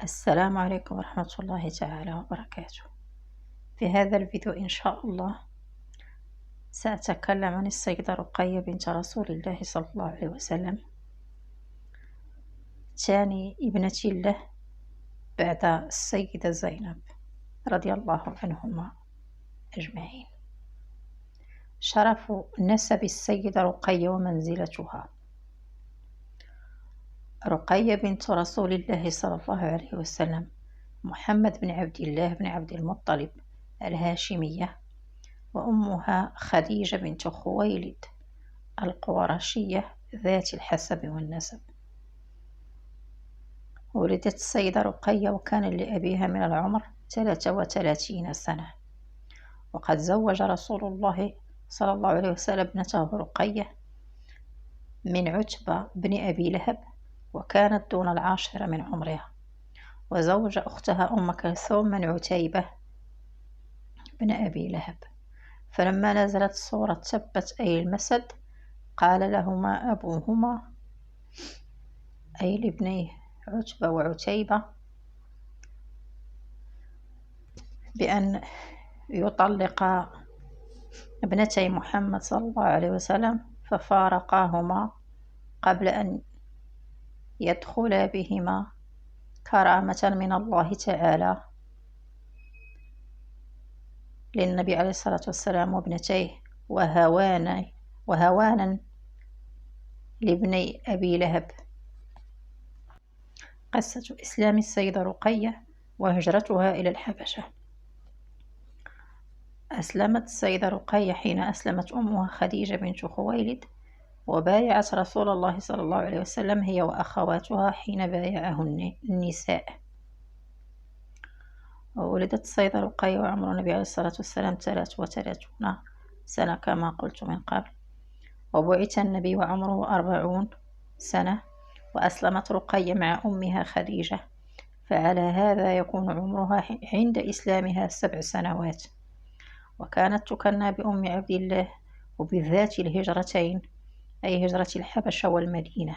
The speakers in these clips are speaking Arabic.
السلام عليكم ورحمة الله تعالى وبركاته. في هذا الفيديو إن شاء الله سأتكلم عن السيدة رقية بنت رسول الله صلى الله عليه وسلم، ثاني ابنة له بعد السيدة زينب رضي الله عنهما أجمعين. شرف نسب السيدة رقية ومنزلتها. رقية بنت رسول الله صلى الله عليه وسلم محمد بن عبد الله بن عبد المطلب الهاشمية، وأمها خديجة بنت خويلد القرشية ذات الحسب والنسب. ولدت السيدة رقية وكان لأبيها من العمر 33 سنة، وقد زوج رسول الله صلى الله عليه وسلم ابنته رقية من عتبة بن أبي لهب، وكانت دون 10 من عمرها، وزوج أختها أم كلثوم من عتيبة بن أبي لهب. فلما نزلت سورة تبت أي المسد قال لهما أبوهما أي لابنيه عتبة وعتيبة بأن يطلق ابنتي محمد صلى الله عليه وسلم، ففارقاهما قبل أن يدخلا بهما كرامة من الله تعالى للنبي عليه الصلاة والسلام وابنتيه، وهوانا لابني أبي لهب. قصة إسلام السيدة رقية وهجرتها إلى الحبشة. أسلمت السيدة رقية حين أسلمت أمها خديجة بنت خويلد، وبايعت رسول الله صلى الله عليه وسلم هي وأخواتها حين بايعه النساء. وولدت السيدة رقية وعمر النبي عليه الصلاة والسلام 33 سنة كما قلت من قبل، وبعث النبي وعمره 40 سنة، وأسلمت رقية مع أمها خديجة، فعلى هذا يكون عمرها عند إسلامها 7 سنوات. وكانت تكنى بأم عبد الله، وبذات الهجرتين أي هجرة الحبشة والمدينة.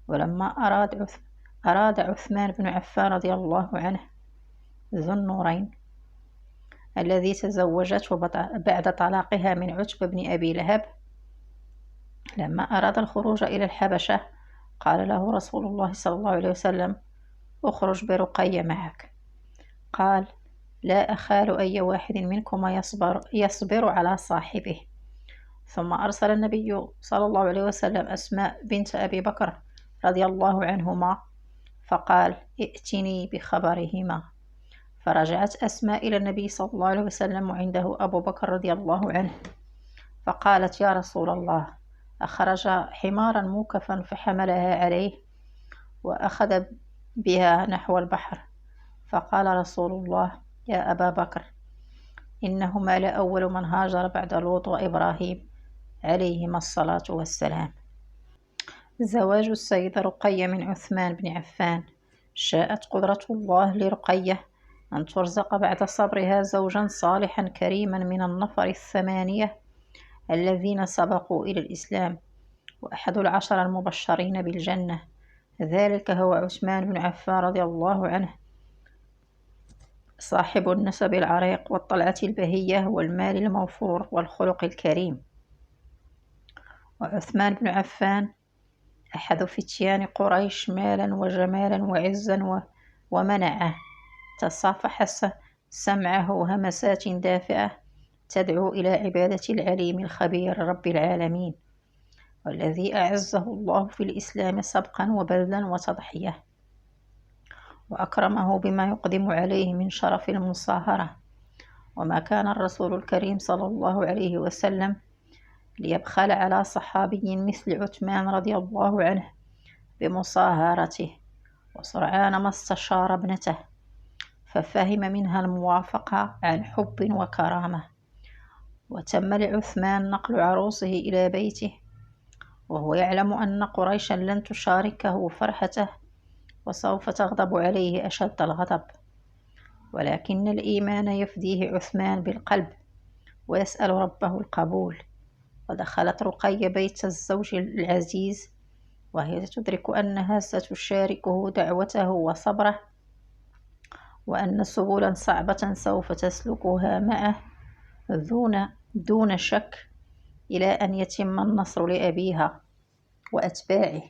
ولما أراد عثمان بن عفان رضي الله عنه ذو النورين الذي تزوجته بعد طلاقها من عتبة بن أبي لهب، لما أراد الخروج إلى الحبشة قال له رسول الله صلى الله عليه وسلم اخرج برقية معك. قال لا أخال أي واحد منكما يصبر على صاحبه. ثم أرسل النبي صلى الله عليه وسلم أسماء بنت أبي بكر رضي الله عنهما فقال ائتني بخبرهما. فرجعت أسماء إلى النبي صلى الله عليه وسلم وعنده أبو بكر رضي الله عنه، فقالت يا رسول الله أخرج حمارا موكفا فحملها عليه وأخذ بها نحو البحر. فقال رسول الله يا أبا بكر إنهما لأول من هاجر بعد لوط وإبراهيم عليهما الصلاة والسلام. زواج السيدة رقية من عثمان بن عفان. شاءت قدرة الله لرقية أن ترزق بعد صبرها زوجا صالحا كريما من النفر 8 الذين سبقوا إلى الإسلام، وأحد 10 المبشرين بالجنة، ذلك هو عثمان بن عفان رضي الله عنه، صاحب النسب العريق والطلعة البهية والمال الموفور والخلق الكريم. وعثمان بن عفان أحد فتيان قريش مالا وجمالا وعزا ومنعه، تصافح سمعه همسات دافئة تدعو إلى عبادة العليم الخبير رب العالمين، والذي أعزه الله في الإسلام سبقا وبذلا وتضحية، وأكرمه بما يقدم عليه من شرف المصاهرة. وما كان الرسول الكريم صلى الله عليه وسلم ليبخل على صحابي مثل عثمان رضي الله عنه بمصاهرته، وسرعان ما استشار ابنته ففهم منها الموافقة عن حب وكرامة. وتم لعثمان نقل عروسه إلى بيته وهو يعلم أن قريشا لن تشاركه فرحته وسوف تغضب عليه أشد الغضب، ولكن الإيمان يفديه عثمان بالقلب ويسأل ربه القبول. ودخلت رقية بيت الزوج العزيز وهي تدرك أنها ستشاركه دعوته وصبره وأن سبلا صعبة سوف تسلكها معه دون شك إلى أن يتم النصر لأبيها وأتباعه.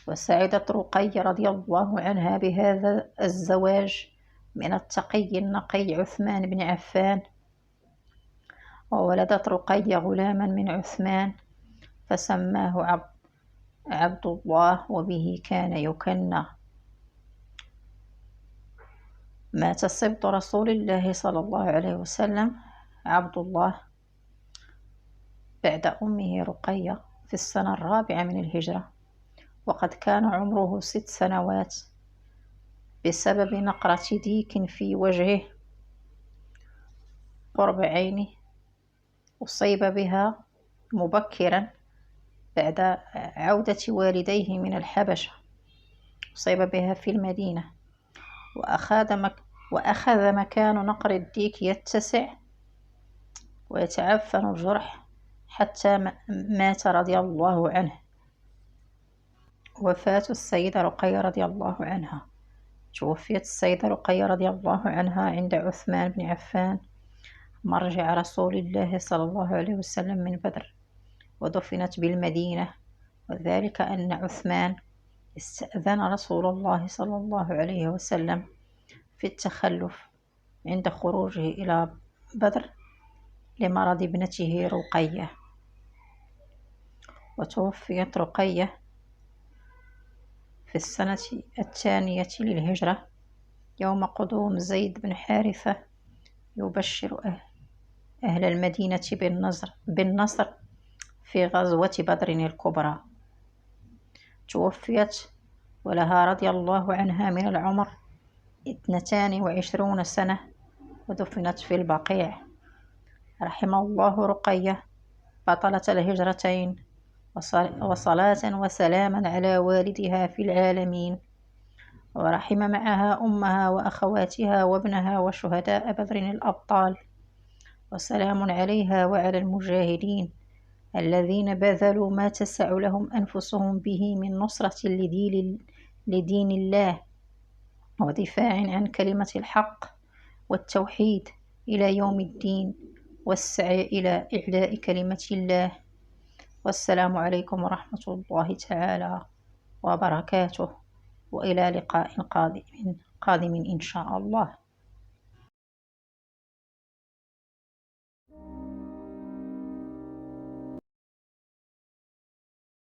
وسعدت رقية رضي الله عنها بهذا الزواج من التقي النقي عثمان بن عفان. وولدت رقية غلاما من عثمان فسماه عبد الله، وبه كان يكنى. مات سبط رسول الله صلى الله عليه وسلم عبد الله بعد أمه رقية في السنة 4 من الهجرة، وقد كان عمره 6 سنوات بسبب نقرة ديك في وجهه قرب عينه أصيب بها مبكرا بعد عودة والديه من الحبشة. أصيب بها في المدينة، وأخذ مكان نقر الديك يتسع ويتعفن الجرح حتى مات رضي الله عنه. وفاة السيدة رقية رضي الله عنها. توفيت السيدة رقية رضي الله عنها عند عثمان بن عفان مرجع رسول الله صلى الله عليه وسلم من بدر، ودفنت بالمدينة، وذلك أن عثمان استأذن رسول الله صلى الله عليه وسلم في التخلف عند خروجه إلى بدر لمرض ابنته رقية. وتوفيت رقية في السنة 2 للهجرة يوم قدوم زيد بن حارثة يبشر أهل المدينة بالنصر في غزوة بدر الكبرى. توفيت ولها رضي الله عنها من العمر 22 سنة، ودفنت في البقيع. رحم الله رقية بطلة الهجرتين، وصلاة وسلاما على والدها في العالمين، ورحم معها أمها وأخواتها وابنها وشهداء بدر الأبطال. وسلام عليها وعلى المجاهدين الذين بذلوا ما تسع لهم أنفسهم به من نصرة لدين الله ودفاع عن كلمة الحق والتوحيد إلى يوم الدين، والسعي إلى إعلاء كلمة الله. والسلام عليكم ورحمة الله تعالى وبركاته، وإلى لقاء قادم إن شاء الله.